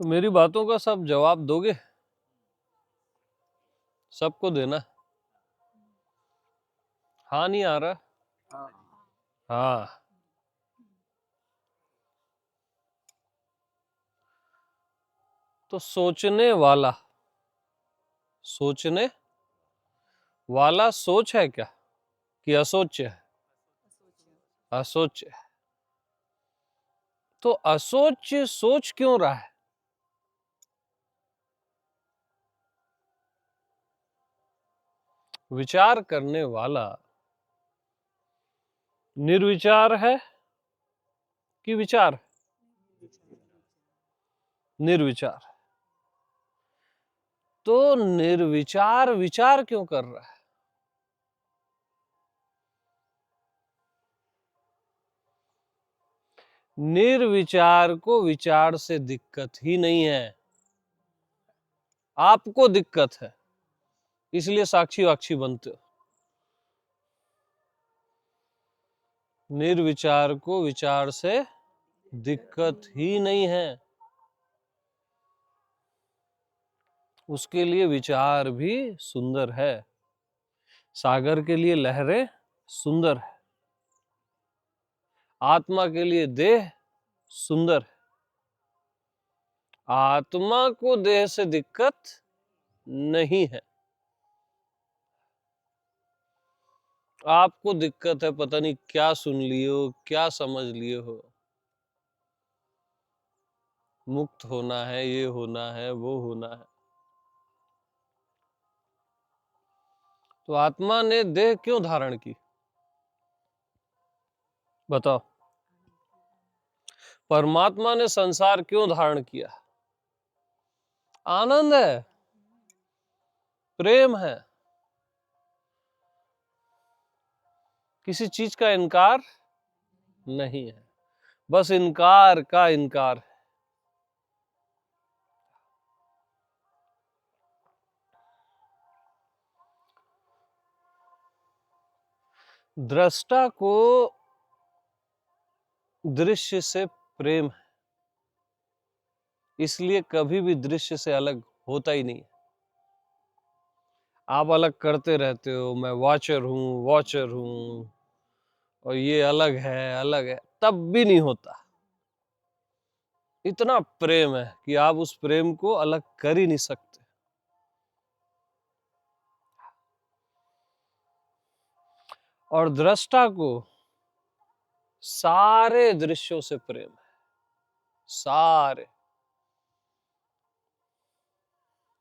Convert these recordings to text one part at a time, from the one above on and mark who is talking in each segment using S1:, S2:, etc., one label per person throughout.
S1: तो मेरी बातों का सब जवाब दोगे? सबको देना। हाँ नहीं आ रहा। हाँ, तो सोचने वाला, सोचने वाला सोच है क्या कि असोच्य है? असोच्य है। तो असोच्य सोच क्यों रहा है? विचार करने वाला निर्विचार है कि विचार? निर्विचार। तो निर्विचार विचार क्यों कर रहा है? निर्विचार को विचार से दिक्कत ही नहीं है, आपको दिक्कत है, इसलिए साक्षी वाक्षी बनते हो। निर्विचार को विचार से दिक्कत ही नहीं है, उसके लिए विचार भी सुंदर है। सागर के लिए लहरें सुंदर है, आत्मा के लिए देह सुंदर है। आत्मा को देह से दिक्कत नहीं है, आपको दिक्कत है, पता नहीं क्या सुन लिए हो, क्या समझ लिए हो। मुक्त होना है, ये होना है, वो होना है। तो आत्मा ने देह क्यों धारण की? बताओ। परमात्मा ने संसार क्यों धारण किया? आनंद है, प्रेम है, किसी चीज का इनकार नहीं है, बस इनकार का इनकार है। दृष्टा को दृश्य से प्रेम है, इसलिए कभी भी दृश्य से अलग होता ही नहीं। आप अलग करते रहते हो, मैं वॉचर हूं और ये अलग है, तब भी नहीं होता। इतना प्रेम है कि आप उस प्रेम को अलग कर ही नहीं सकते। और दृष्टा को सारे दृश्यों से प्रेम है, सारे।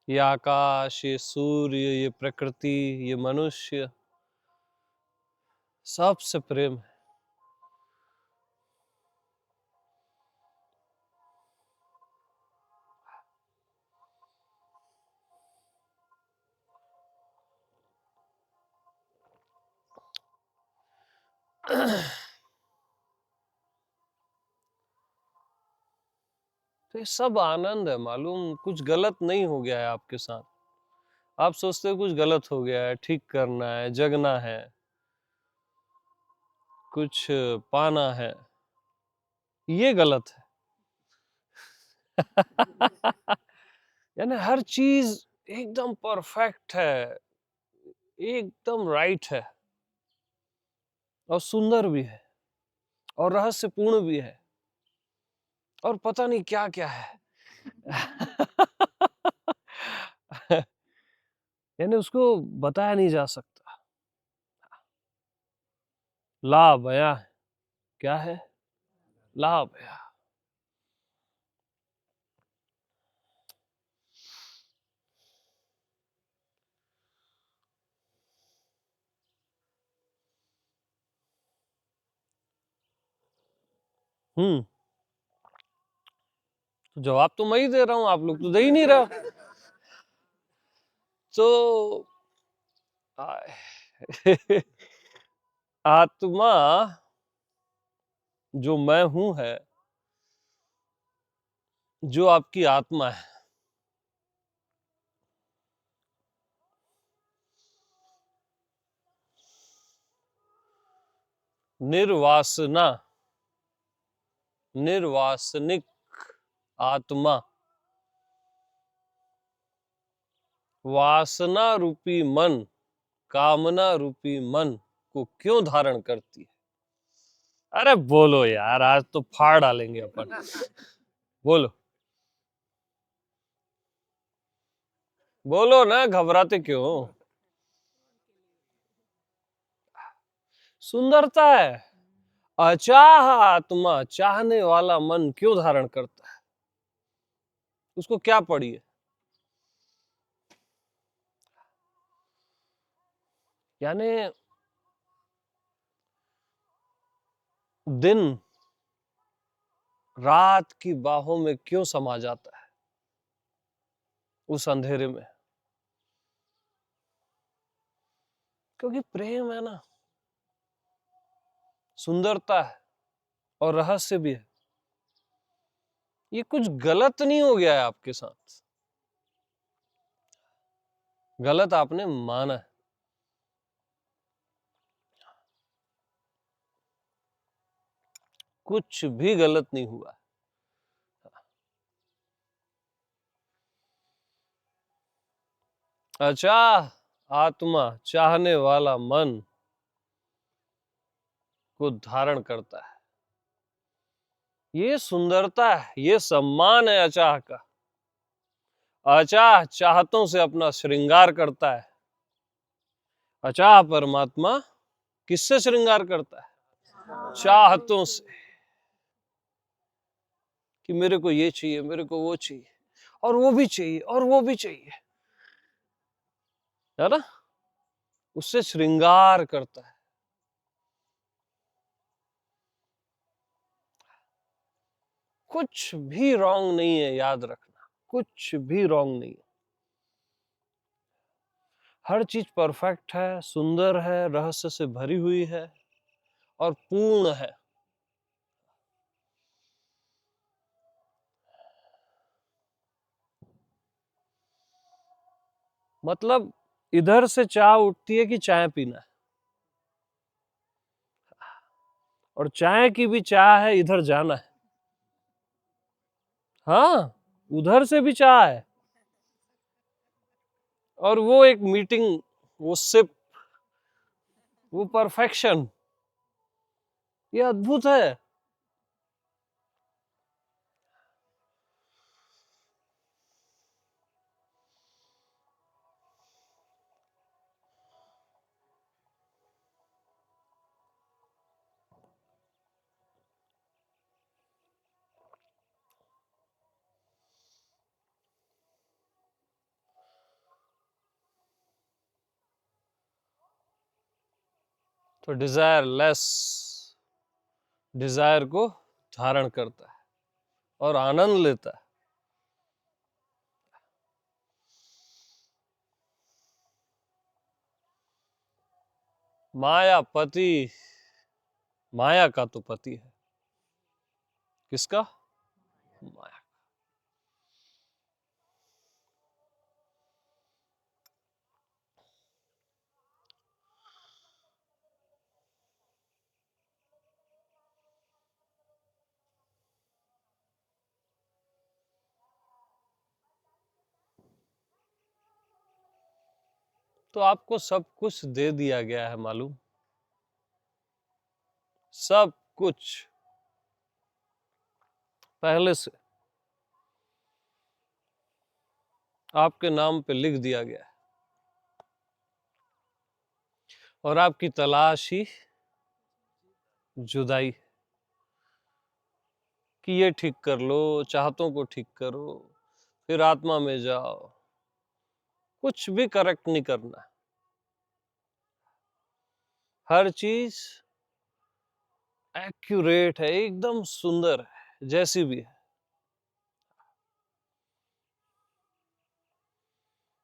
S1: ये आकाश, ये सूर्य, ये प्रकृति, ये मनुष्य, सबसे प्रेम है। तो ये सब आनंद है, मालूम कुछ गलत नहीं हो गया है आपके साथ। आप सोचते हो कुछ गलत हो गया है, ठीक करना है, जगना है, कुछ पाना है, ये गलत है। यानी हर चीज एकदम परफेक्ट है, एकदम राइट है, और सुंदर भी है, और रहस्यपूर्ण भी है, और पता नहीं क्या क्या है। यानी उसको बताया नहीं जा सकता। ला बया है, क्या है? ला बया। हम्म। तो जवाब तो मैं ही दे रहा हूं, आप लोग तो दे ही नहीं रहे हो। तो आत्मा जो मैं हूं है, जो आपकी आत्मा है, निर्वासना, निर्वासनिक आत्मा वासना रूपी मन, कामना रूपी मन को क्यों धारण करती है? अरे बोलो यार, आज तो फाड़ डालेंगे अपन। बोलो बोलो ना, घबराते क्यों? सुंदरता है। अचाह आत्मा, चाहने वाला मन क्यों धारण करता है? उसको क्या पड़ी है? यानी दिन रात की बाहों में क्यों समा जाता है उस अंधेरे में? क्योंकि प्रेम है ना, सुंदरता है और रहस्य भी है। ये कुछ गलत नहीं हो गया है आपके साथ, गलत आपने माना है। कुछ भी गलत नहीं हुआ। अच्छा, आत्मा, चाहने वाला मन को धारण करता है। ये सुंदरता है, ये सम्मान है अचाह का। अचाह चाहतों से अपना श्रृंगार करता है। अचाह परमात्मा किससे श्रृंगार करता है? चाहतों से, कि मेरे को ये चाहिए, मेरे को वो चाहिए, और वो भी चाहिए, और वो भी चाहिए, है ना? उससे श्रृंगार करता है। कुछ भी रॉन्ग नहीं है, याद रखना, कुछ भी रॉन्ग नहीं है। हर चीज परफेक्ट है, सुंदर है, रहस्य से भरी हुई है और पूर्ण है। मतलब इधर से चाह उठती है कि चाय पीना है, और चाय की भी चाह है इधर जाना है। हाँ, उधर से भी चाह है, और वो एक मीटिंग, वो सिप, वो परफेक्शन, ये अद्भुत है। तो डिजायर लेस डिजायर को धारण करता है और आनंद लेता है। माया पति, माया का तो पति है। किसका? माया। तो आपको सब कुछ दे दिया गया है, मालूम? सब कुछ पहले से आपके नाम पे लिख दिया गया है, और आपकी तलाश ही जुदाई है। कि ये ठीक कर लो, चाहतों को ठीक करो, फिर आत्मा में जाओ। कुछ भी करेक्ट नहीं करना, हर चीज एक्यूरेट है, एकदम सुंदर है, जैसी भी है,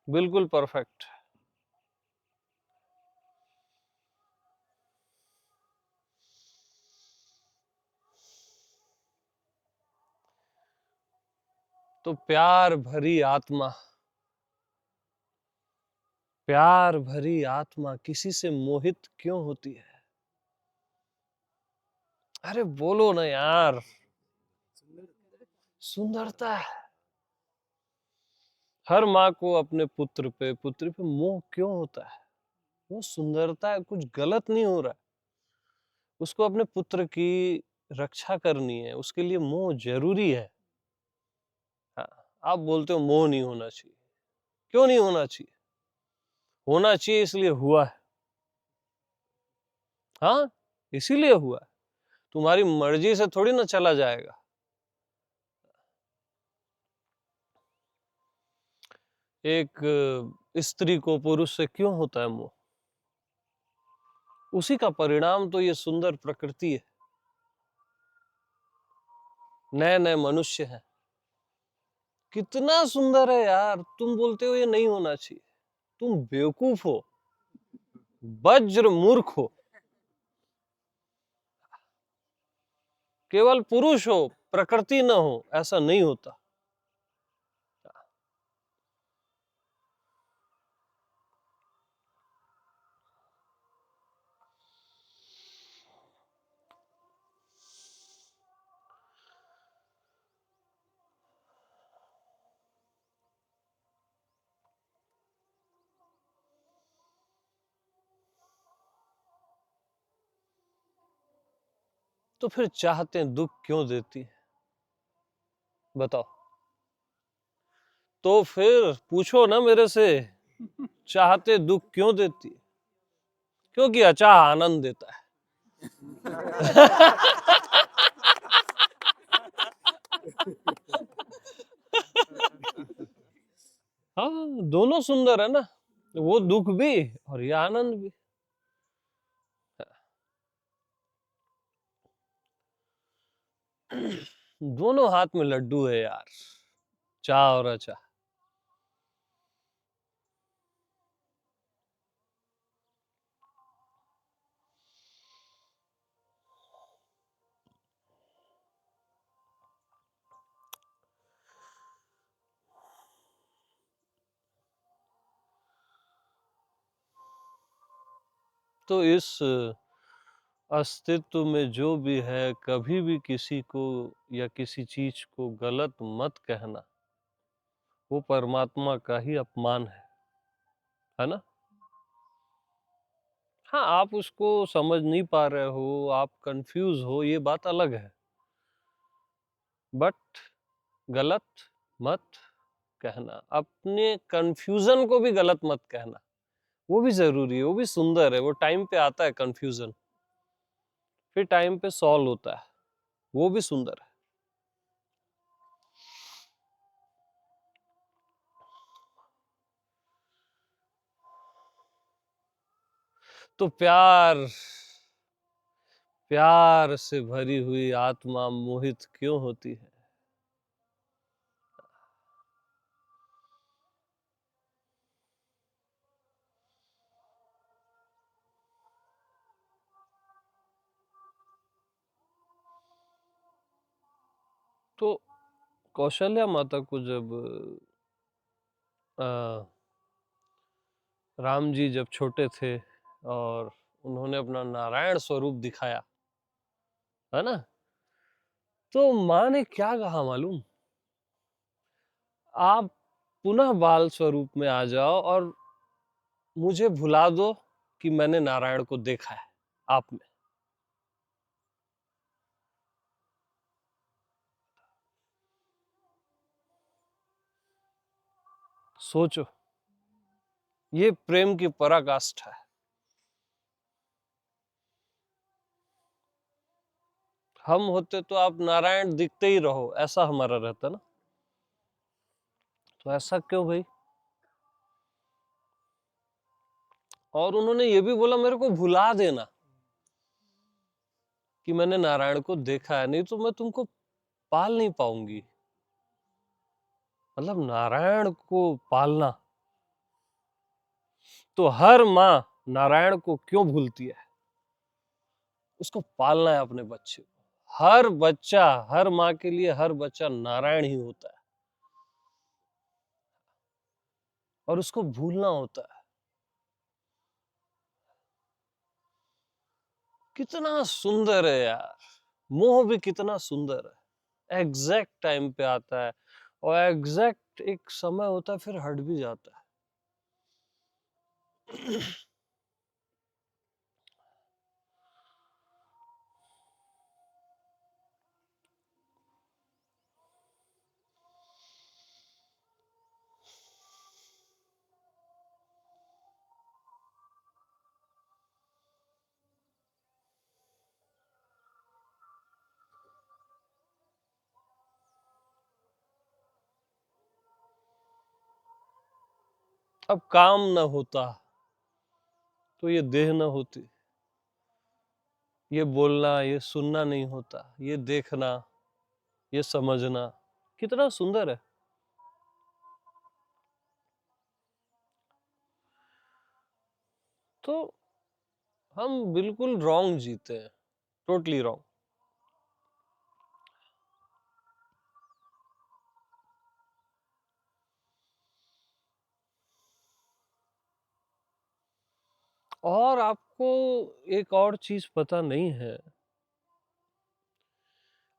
S1: बिल्कुल परफेक्ट। तो प्यार भरी आत्मा, प्यार भरी आत्मा किसी से मोहित क्यों होती है? अरे बोलो ना यार। सुंदरता है। हर माँ को अपने पुत्र पे, पुत्री पे मोह क्यों होता है? वो सुंदरता है, कुछ गलत नहीं हो रहा है। उसको अपने पुत्र की रक्षा करनी है, उसके लिए मोह जरूरी है। हाँ, आप बोलते हो मोह नहीं होना चाहिए। क्यों नहीं होना चाहिए? होना चाहिए, इसलिए हुआ है। हाँ, इसीलिए हुआ है। तुम्हारी मर्जी से थोड़ी ना चला जाएगा। एक स्त्री को पुरुष से क्यों होता है मोह? उसी का परिणाम तो ये सुंदर प्रकृति है, नए नए मनुष्य हैं। कितना सुंदर है यार, तुम बोलते हो ये नहीं होना चाहिए। तुम बेवकूफ हो, वज्र मूर्ख हो। केवल पुरुष हो, प्रकृति न हो, ऐसा नहीं होता। तो फिर चाहते दुख क्यों देती है? बताओ। तो फिर पूछो ना मेरे से, चाहते दुख क्यों देती है? क्योंकि अचाह आनंद देता है। हाँ, दोनों सुंदर है ना, वो दुख भी और ये आनंद भी। दोनों हाथ में लड्डू है यार, चाह और अचाह। तो इस अस्तित्व में जो भी है, कभी भी किसी को या किसी चीज को गलत मत कहना। वो परमात्मा का ही अपमान है ना? हाँ, आप उसको समझ नहीं पा रहे हो, आप कंफ्यूज हो, ये बात अलग है। बट गलत मत कहना, अपने कंफ्यूजन को भी गलत मत कहना। वो भी जरूरी है, वो भी सुंदर है। वो टाइम पे आता है कंफ्यूजन, फिर टाइम पे सॉल्व होता है, वो भी सुंदर है। तो प्यार, प्यार से भरी हुई आत्मा मोहित क्यों होती है? तो कौशल्या माता को जब आ, राम जी जब छोटे थे और उन्होंने अपना नारायण स्वरूप दिखाया, है ना, तो माँ ने क्या कहा मालूम? आप पुनः बाल स्वरूप में आ जाओ और मुझे भुला दो कि मैंने नारायण को देखा है आप में। सोचो, ये प्रेम की पराकाष्ठा है। हम होते तो आप नारायण दिखते ही रहो, ऐसा हमारा रहता ना। तो ऐसा क्यों भाई? और उन्होंने ये भी बोला मेरे को भुला देना कि मैंने नारायण को देखा है, नहीं तो मैं तुमको पाल नहीं पाऊंगी। मतलब नारायण को पालना, तो हर माँ नारायण को क्यों भूलती है? उसको पालना है अपने बच्चे को। हर बच्चा, हर माँ के लिए हर बच्चा नारायण ही होता है, और उसको भूलना होता है। कितना सुंदर है यार, मोह भी कितना सुंदर है। एग्जैक्ट टाइम पे आता है और एग्जैक्ट बट एक समय होता है फिर हट भी जाता है। अब काम न होता तो ये देह न होती, ये बोलना ये सुनना नहीं होता, ये देखना ये समझना कितना सुंदर है। तो हम बिल्कुल रॉन्ग जीते हैं, टोटली रॉन्ग। और आपको एक और चीज पता नहीं है,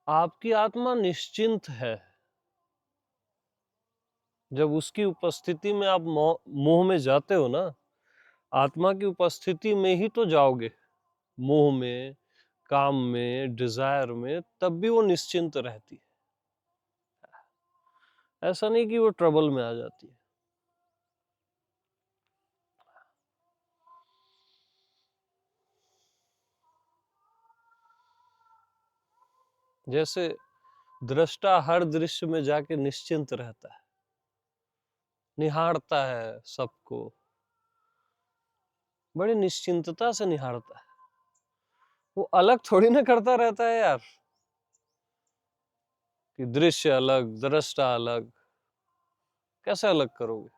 S1: आपकी आत्मा निश्चिंत है। जब उसकी उपस्थिति में आप मोह में जाते हो ना, आत्मा की उपस्थिति में ही तो जाओगे, मोह में, काम में, डिजायर में, तब भी वो निश्चिंत रहती है। ऐसा नहीं कि वो ट्रबल में आ जाती है। जैसे दृष्टा हर दृश्य में जाके निश्चिंत रहता है, निहारता है सबको, बड़ी निश्चिंतता से निहारता है। वो अलग थोड़ी ना करता रहता है यार, कि दृश्य अलग दृष्टा अलग, कैसे अलग करोगे?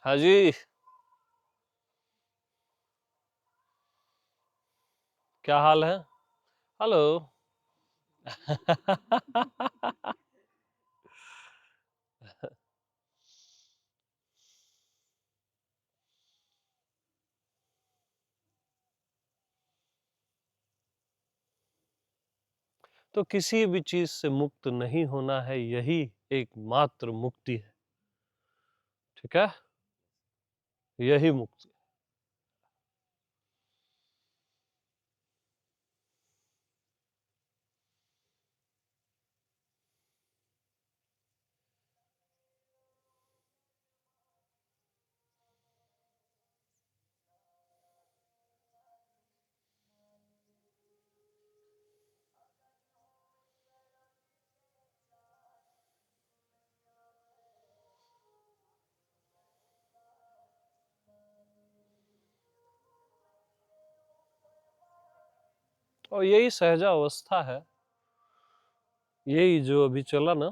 S1: हाँ जी, क्या हाल है? हेलो। तो किसी भी चीज से मुक्त नहीं होना है, यही एकमात्र मुक्ति है। ठीक है, यही मुक्ति। और यही सहजा अवस्था है, यही जो अभी चला ना,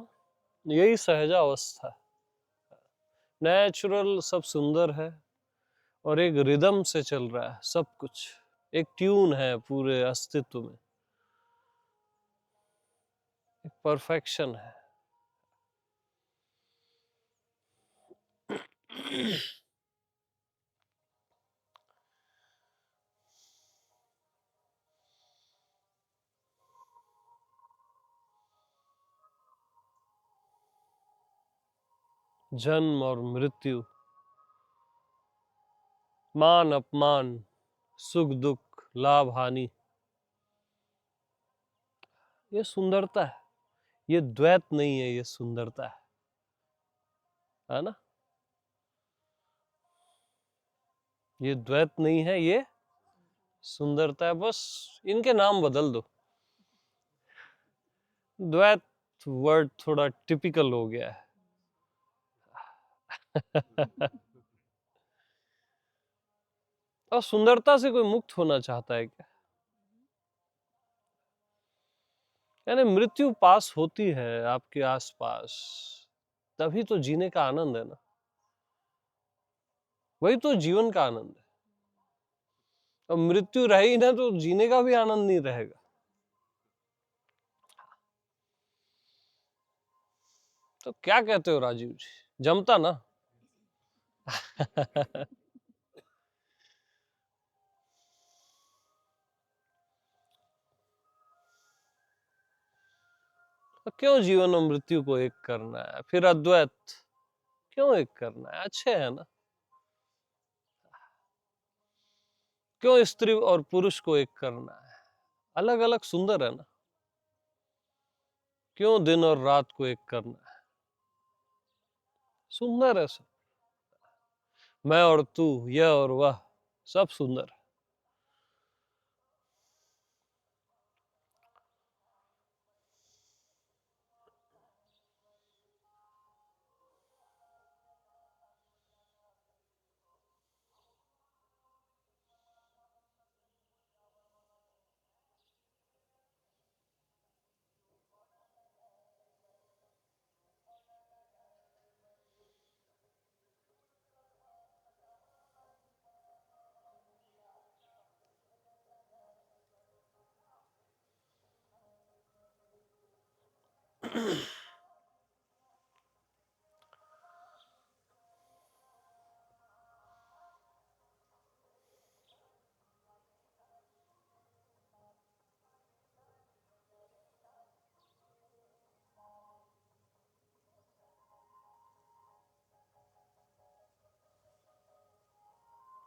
S1: यही सहजा अवस्था है। नेचुरल सब सुंदर है, और एक रिदम से चल रहा है सब कुछ, एक ट्यून है पूरे अस्तित्व में, एक परफेक्शन है। जन्म और मृत्यु, मान अपमान, सुख दुख, लाभ हानि, ये सुंदरता है। ये द्वैत नहीं है, ये सुंदरता है ना? ये द्वैत नहीं है, ये सुंदरता है। बस इनके नाम बदल दो, द्वैत वर्ड थोड़ा टिपिकल हो गया है। और सुंदरता से कोई मुक्त होना चाहता है क्या? यानी मृत्यु पास होती है आपके आसपास, तभी तो जीने का आनंद है ना, वही तो जीवन का आनंद है। अब मृत्यु रही ना तो जीने का भी आनंद नहीं रहेगा। तो क्या कहते हो राजीव जी, जमता ना? तो क्यों जीवन और मृत्यु को एक करना है? फिर अद्वैत क्यों एक करना है? अच्छे है ना? क्यों स्त्री और पुरुष को एक करना है? अलग अलग सुंदर है ना? क्यों दिन और रात को एक करना है? सुंदर है सब। मैं और तू, यह और वह, सब सुंदर है।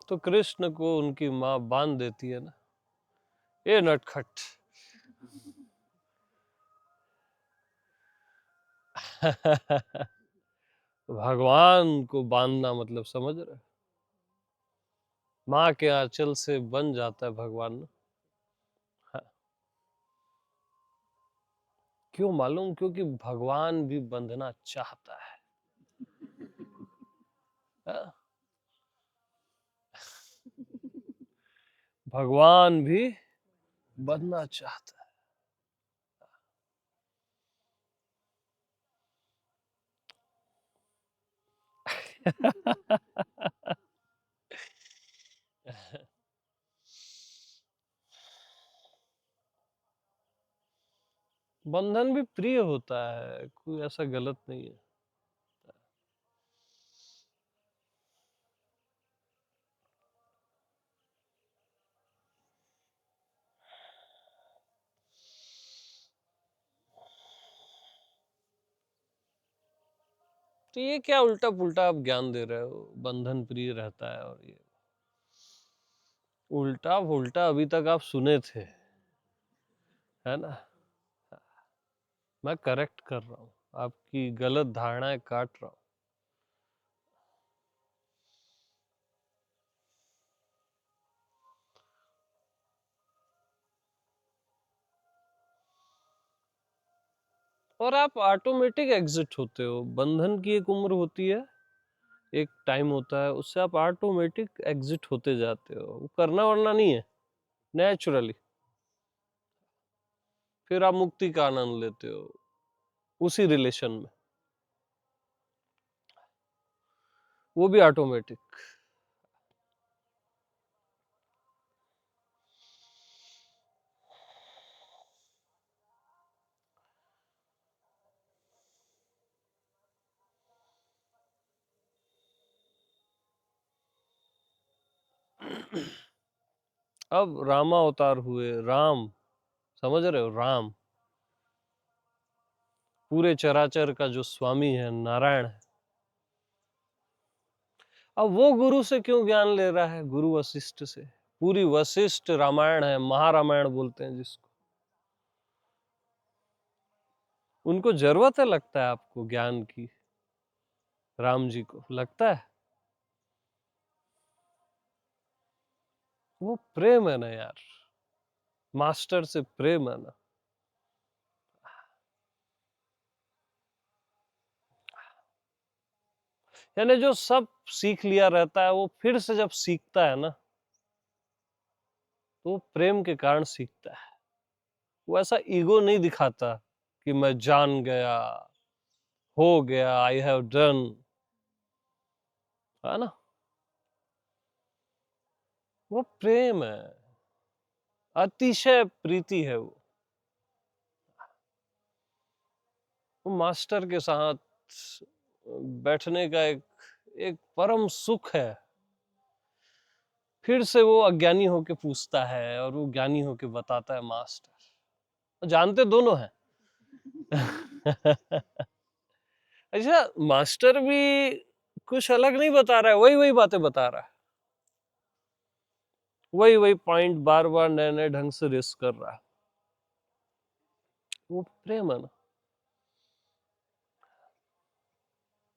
S1: तो कृष्ण को उनकी माँ बांध देती है ना, ये नटखट। भगवान को बांधना मतलब समझ रहे? माँ के आंचल से बन जाता है भगवान ना। हाँ। क्यों मालूम? क्योंकि भगवान भी बंधना चाहता है। हाँ? भगवान भी बंधना चाहता है। बंधन भी प्रिय होता है, कोई ऐसा गलत नहीं है। तो ये क्या उल्टा पुल्टा आप ज्ञान दे रहे हो? बंधन प्रिय रहता है और ये उल्टा पुल्टा अभी तक आप सुने थे, है ना? मैं करेक्ट कर रहा हूँ, आपकी गलत धारणाएं काट रहा हूँ। और आप ऑटोमेटिक एग्जिट होते हो। बंधन की एक उम्र होती है, एक टाइम होता है, उससे आप ऑटोमेटिक एग्जिट होते जाते हो। वो करना वरना नहीं है, नेचुरली। फिर आप मुक्ति का आनंद लेते हो उसी रिलेशन में, वो भी ऑटोमेटिक। अब रामा अवतार हुए, राम, समझ रहे हो? राम पूरे चराचर का जो स्वामी है, नारायण है। अब वो गुरु से क्यों ज्ञान ले रहा है? गुरु वशिष्ठ से। पूरी वशिष्ठ रामायण है, महारामायण बोलते हैं जिसको। उनको जरूरत है, लगता है आपको ज्ञान की? राम जी को लगता है? वो प्रेम है ना यार, मास्टर से प्रेम है ना। यानी जो सब सीख लिया रहता है, वो फिर से जब सीखता है ना, तो वो प्रेम के कारण सीखता है। वो ऐसा ईगो नहीं दिखाता कि मैं जान गया, हो गया, आई हैव डन, है ना? वो प्रेम है, अतिशय प्रीति है वो मास्टर के साथ। बैठने का एक एक परम सुख है। फिर से वो अज्ञानी होके पूछता है और वो ज्ञानी होके बताता है मास्टर। जानते दोनों हैं। अच्छा, मास्टर भी कुछ अलग नहीं बता रहा है, वही वही बातें बता रहा है, वही वही पॉइंट बार बार नए नए ढंग से रेस कर रहा है। वो प्रेम है ना,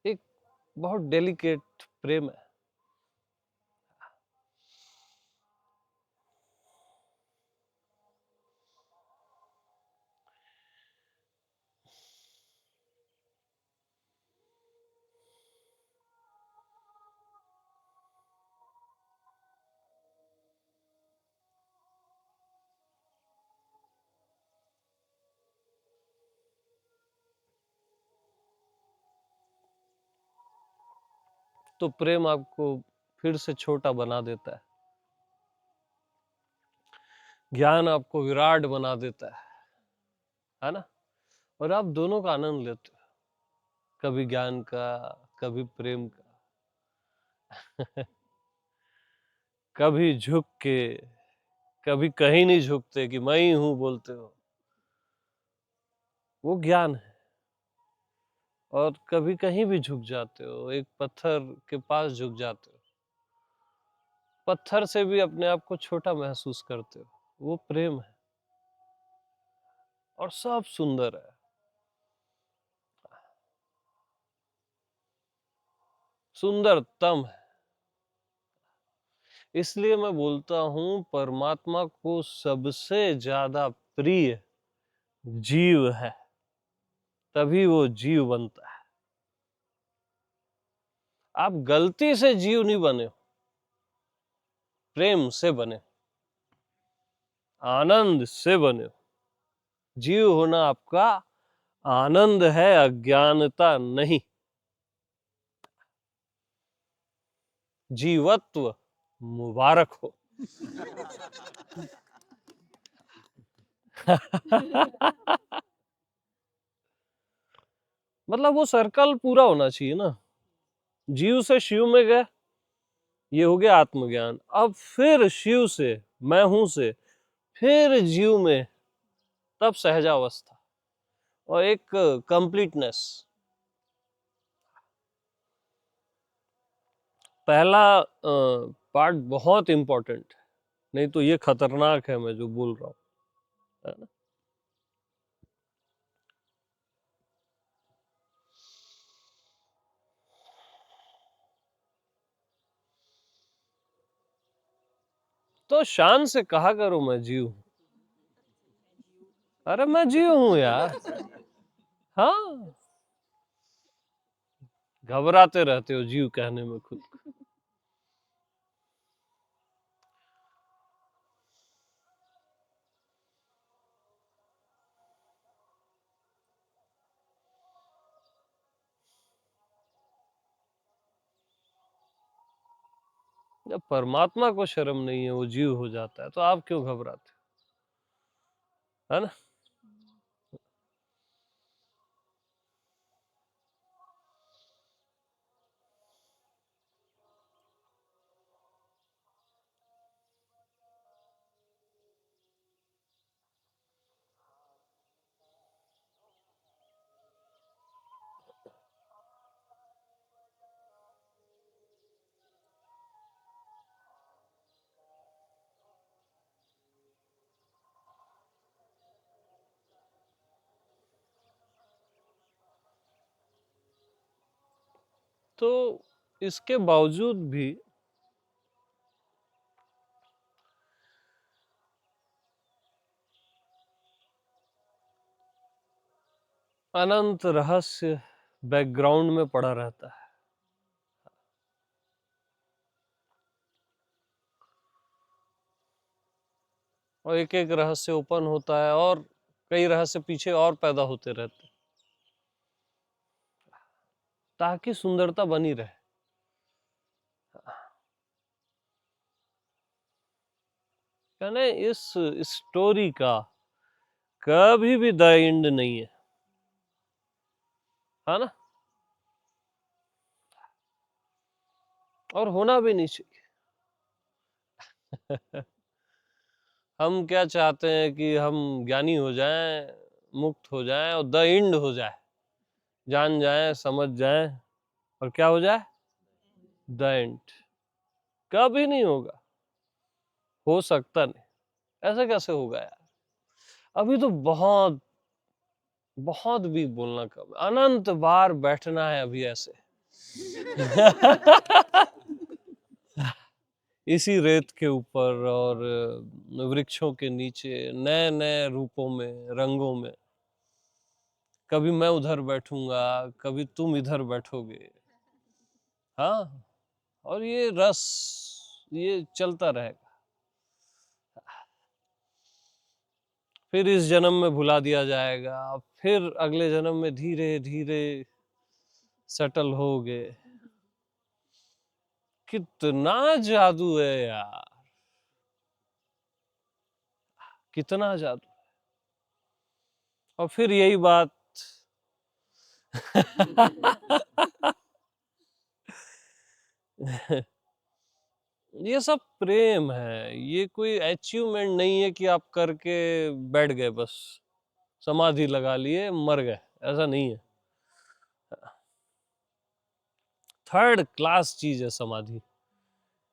S1: एक बहुत डेलिकेट प्रेम है। तो प्रेम आपको फिर से छोटा बना देता है, ज्ञान आपको विराट बना देता है ना। और आप दोनों का आनंद लेते हो, कभी ज्ञान का, कभी प्रेम का। कभी झुक के, कभी कहीं नहीं झुकते कि मैं ही हूं बोलते हो, वो ज्ञान है। और कभी कहीं भी झुक जाते हो, एक पत्थर के पास झुक जाते हो, पत्थर से भी अपने आप को छोटा महसूस करते हो, वो प्रेम है। और सब सुंदर है, सुंदरतम है। इसलिए मैं बोलता हूं परमात्मा को सबसे ज्यादा प्रिय जीव है, तभी वो जीव बनता है। आप गलती से जीव नहीं बने हो, प्रेम से बने, आनंद से बने हो। जीव होना आपका आनंद है, अज्ञानता नहीं। जीवत्व मुबारक हो। मतलब वो सर्कल पूरा होना चाहिए ना, जीव से शिव में गए, ये हो गया आत्मज्ञान। अब फिर शिव से, मैं हूं से, फिर जीव में, तब सहजावस्था और एक कंप्लीटनेस। पहला पार्ट बहुत इंपॉर्टेंट है, नहीं तो ये खतरनाक है मैं जो बोल रहा हूं, है ना। तो शान से कहा करो मैं जीव हूं। अरे मैं जीव हूं यार। हाँ, घबराते रहते हो जीव कहने में खुद को। जब परमात्मा को शर्म नहीं है, वो जीव हो जाता है, तो आप क्यों घबराते हो, है ना। तो इसके बावजूद भी अनंत रहस्य बैकग्राउंड में पड़ा रहता है। और एक एक रहस्य ओपन होता है और कई रहस्य पीछे और पैदा होते रहते हैं, ताकि सुंदरता बनी रहे। यानी इस स्टोरी का कभी भी द एंड नहीं है ना। और होना भी नहीं चाहिए। हम क्या चाहते हैं कि हम ज्ञानी हो जाएं, मुक्त हो जाएं और द एंड हो जाए, जान जाएं, समझ जाएं, और क्या हो जाए? The end. कभी नहीं होगा, हो सकता नहीं। ऐसे कैसे होगा यार? अभी तो बहुत बहुत भी बोलना कम, अनंत बार बैठना है अभी ऐसे। इसी रेत के ऊपर और वृक्षों के नीचे नए नए रूपों में, रंगों में। कभी मैं उधर बैठूंगा, कभी तुम इधर बैठोगे। हाँ, और ये रस ये चलता रहेगा। फिर इस जन्म में भुला दिया जाएगा, फिर अगले जन्म में धीरे धीरे सेटल होगे। कितना जादू है यार, कितना जादू। और फिर यही बात ये सब प्रेम है, ये कोई अचीवमेंट नहीं है कि आप करके बैठ गए बस, समाधि लगा लिए मर गए, ऐसा नहीं है। थर्ड क्लास चीज है समाधि।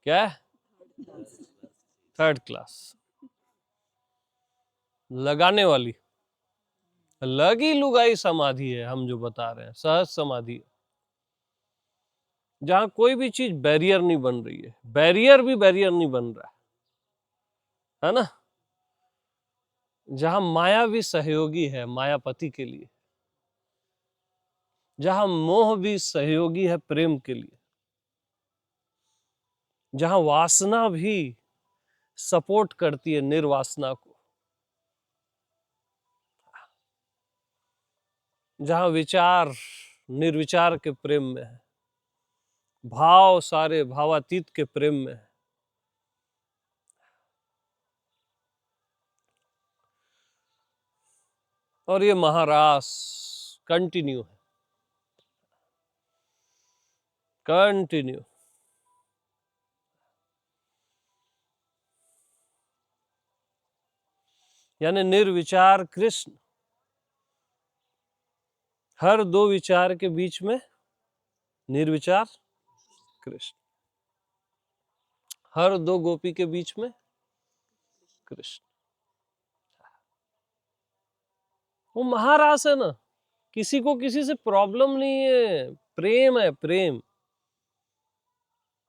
S1: क्या है? थर्ड क्लास, लगाने वाली, लगी लुगाई समाधि है हम जो बता रहे हैं, सहज समाधि है। जहां कोई भी चीज बैरियर नहीं बन रही है, बैरियर भी बैरियर नहीं बन रहा है ना? जहां माया भी सहयोगी है मायापति के लिए, जहां मोह भी सहयोगी है प्रेम के लिए, जहां वासना भी सपोर्ट करती है निर्वासना को, जहां विचार निर्विचार के प्रेम में है, भाव सारे भावातीत के प्रेम में है। और ये महारास कंटिन्यू है, कंटिन्यू। यानी निर्विचार कृष्ण, हर दो विचार के बीच में निर्विचार कृष्ण, हर दो गोपी के बीच में कृष्ण। वो महारास है ना, किसी को किसी से प्रॉब्लम नहीं है, प्रेम है प्रेम।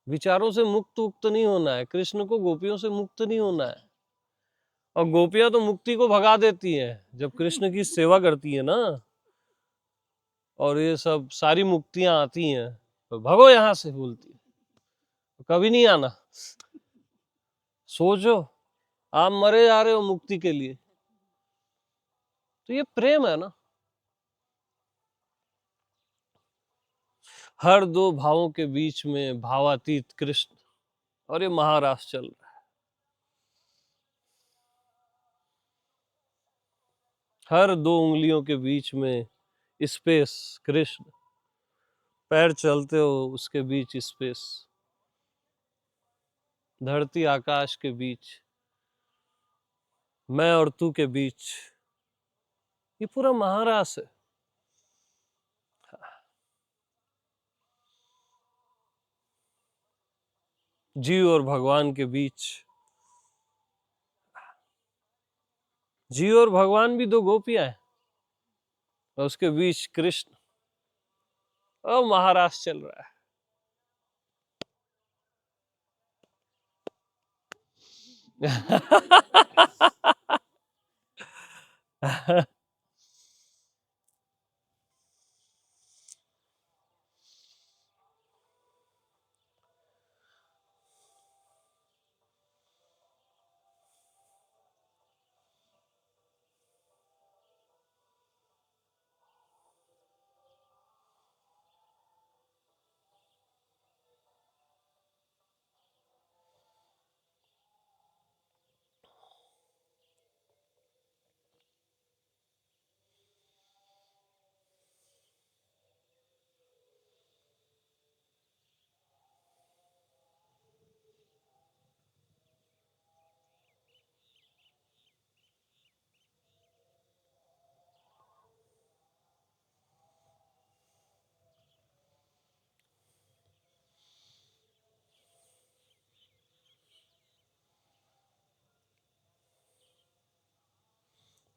S1: विचारों से मुक्त उक्त नहीं होना है, कृष्ण को गोपियों से मुक्त नहीं होना है। और गोपियां तो मुक्ति को भगा देती हैं जब कृष्ण की सेवा करती है ना, और ये सब सारी मुक्तियां आती हैं तो भगो यहां से बोलती है, तो कभी नहीं आना। सोचो, आप मरे जा रहे हो मुक्ति के लिए, तो ये प्रेम है ना। हर दो भावों के बीच में भावातीत कृष्ण, और ये महारास चल रहा है। हर दो उंगलियों के बीच में स्पेस कृष्ण, पैर चलते हो उसके बीच स्पेस, धरती आकाश के बीच, मैं और तू के बीच, ये पूरा महारास है। जीव और भगवान के बीच, जीव और भगवान भी दो गोपियां हैं और उसके बीच कृष्ण, और महारास चल रहा है।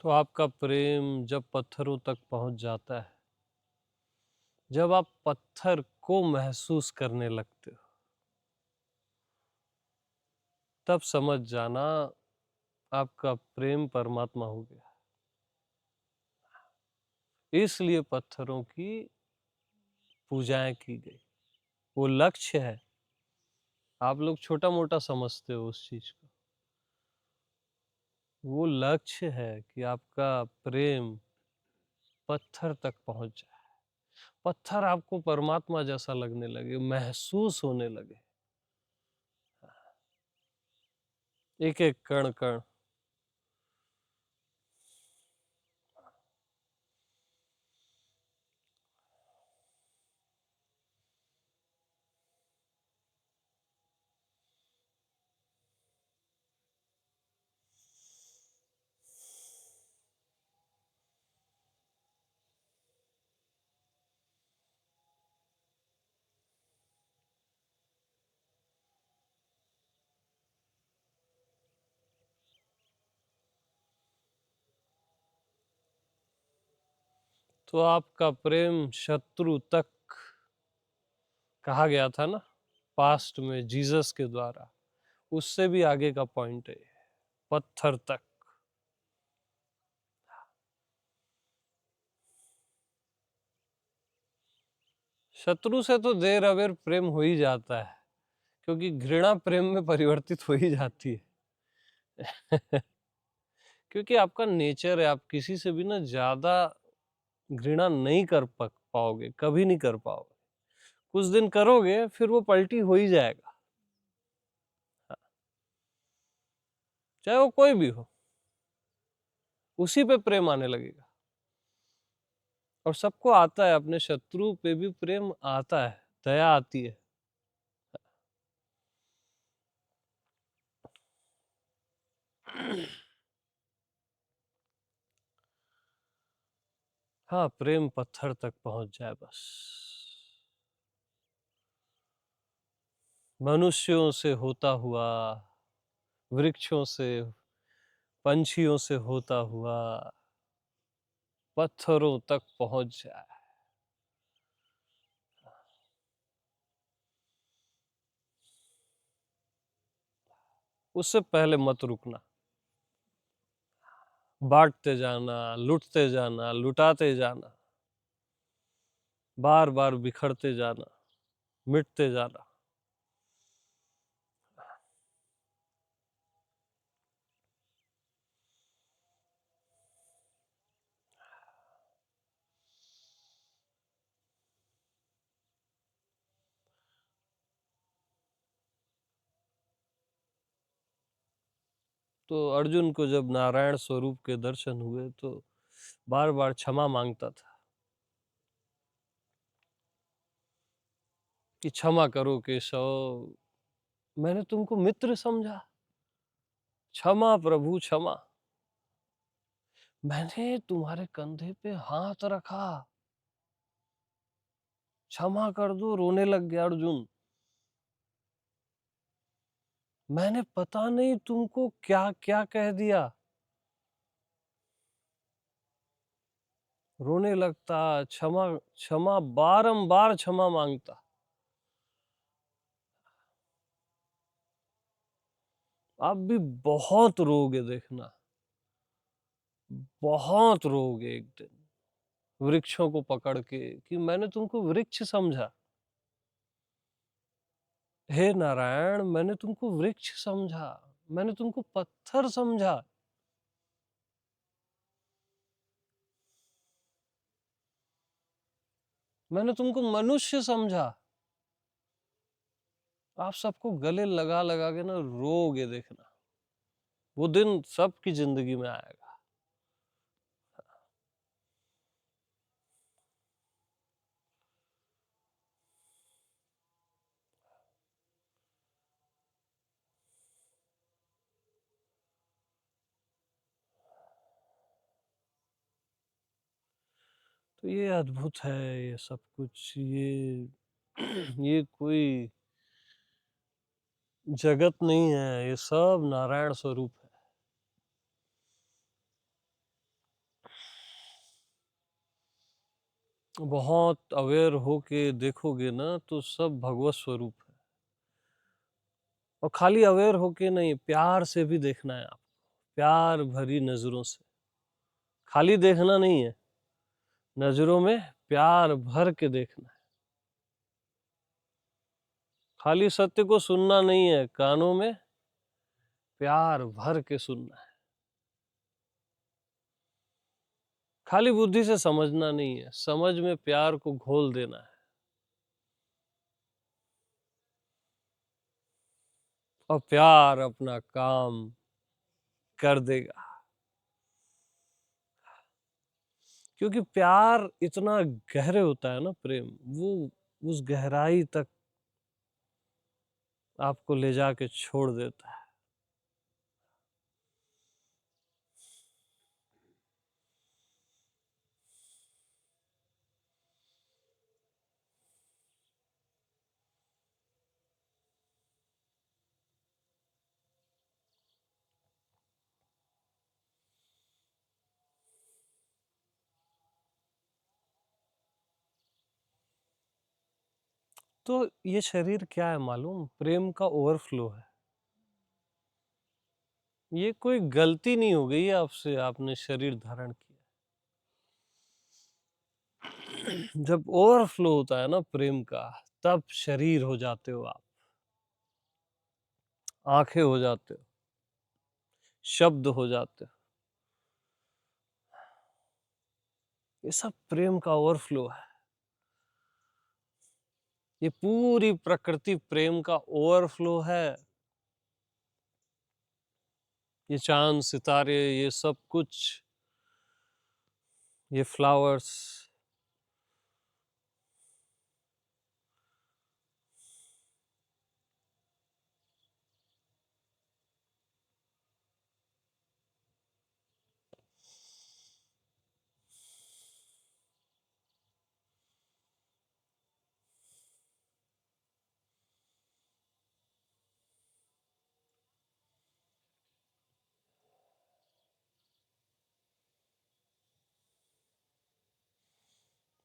S1: तो आपका प्रेम जब पत्थरों तक पहुंच जाता है, जब आप पत्थर को महसूस करने लगते हो, तब समझ जाना आपका प्रेम परमात्मा हो गया। इसलिए पत्थरों की पूजाएं की गई। वो लक्ष्य है। आप लोग छोटा मोटा समझते हो उस चीज को। वो लक्ष्य है कि आपका प्रेम पत्थर तक पहुंच जाए, पत्थर आपको परमात्मा जैसा लगने लगे, महसूस होने लगे, एक एक कण कण। तो आपका प्रेम शत्रु तक कहा गया था ना, पास्ट में जीसस के द्वारा। उससे भी आगे का पॉइंट है, पत्थर तक। शत्रु से तो देर अबेर प्रेम हो ही जाता है, क्योंकि घृणा प्रेम में परिवर्तित हो ही जाती है। क्योंकि आपका नेचर है, आप किसी से भी ना ज्यादा घृणा नहीं कर पाओगे, कभी नहीं कर पाओगे। कुछ दिन करोगे, फिर वो पलटी हो ही जाएगा। चाहे वो कोई भी हो, उसी पे प्रेम आने लगेगा। और सबको आता है, अपने शत्रु पे भी प्रेम आता है, दया आती है। हाँ, प्रेम पत्थर तक पहुंच जाए बस। मनुष्यों से होता हुआ, वृक्षों से, पंछियों से होता हुआ, पत्थरों तक पहुंच जाए। उससे पहले मत रुकना। बांटते जाना, लुटते जाना, लुटाते जाना, बार बार बिखरते जाना, मिटते जाना। तो अर्जुन को जब नारायण स्वरूप के दर्शन हुए, तो बार बार क्षमा मांगता था कि क्षमा करो केशव, मैंने तुमको मित्र समझा, क्षमा प्रभु क्षमा। मैंने तुम्हारे कंधे पे हाथ रखा, क्षमा कर दो। रोने लग गया अर्जुन। मैंने पता नहीं तुमको क्या क्या कह दिया। रोने लगता, क्षमा क्षमा, बारंबार क्षमा मांगता। आप भी बहुत रोगे, देखना, बहुत रोगे एक दिन, वृक्षों को पकड़ के, कि मैंने तुमको वृक्ष समझा। हे नारायण, मैंने तुमको वृक्ष समझा, मैंने तुमको पत्थर समझा। मैंने तुमको मनुष्य समझा। आप सबको गले लगा लगा के ना रोगे, देखना, वो दिन सबकी जिंदगी में आएगा। तो ये अद्भुत है, ये सब कुछ, ये ये कोई जगत नहीं है, ये सब नारायण स्वरूप है। बहुत अवेयर होके देखोगे ना तो सब भगवत स्वरूप है। और खाली अवेयर होके नहीं, प्यार से भी देखना है आपको, प्यार भरी नजरों से। खाली देखना नहीं है, नजरों में प्यार भर के देखना है। खाली सत्य को सुनना नहीं है, कानों में प्यार भर के सुनना है। खाली बुद्धि से समझना नहीं है, समझ में प्यार को घोल देना है। और प्यार अपना काम कर देगा। क्योंकि प्यार इतना गहरे होता है ना, प्रेम, वो उस गहराई तक आपको ले जाके छोड़ देता है। तो ये शरीर क्या है मालूम? प्रेम का ओवरफ्लो है। ये कोई गलती नहीं हो गई है आपसे, आपने शरीर धारण किया। जब ओवरफ्लो होता है ना प्रेम का, तब शरीर हो जाते हो आप, आंखें हो जाते हो, शब्द हो जाते हो। ये सब प्रेम का ओवरफ्लो है। ये पूरी प्रकृति प्रेम का ओवरफ्लो है। ये चांद सितारे, ये सब कुछ, ये फ्लावर्स,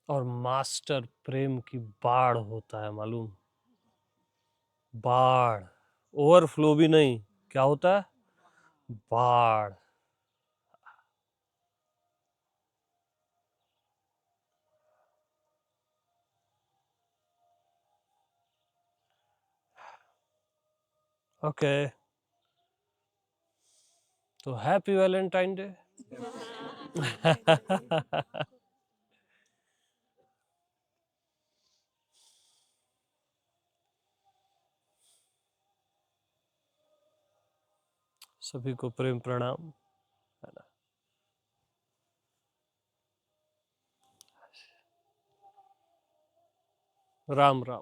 S1: और मास्टर प्रेम की बाढ़ होता है मालूम? बाढ़, ओवरफ्लो भी नहीं, क्या होता है? बाढ़। ओके, तो हैप्पी वैलेंटाइन डे। सभी को प्रेम प्रणाम, है ना? राम राम।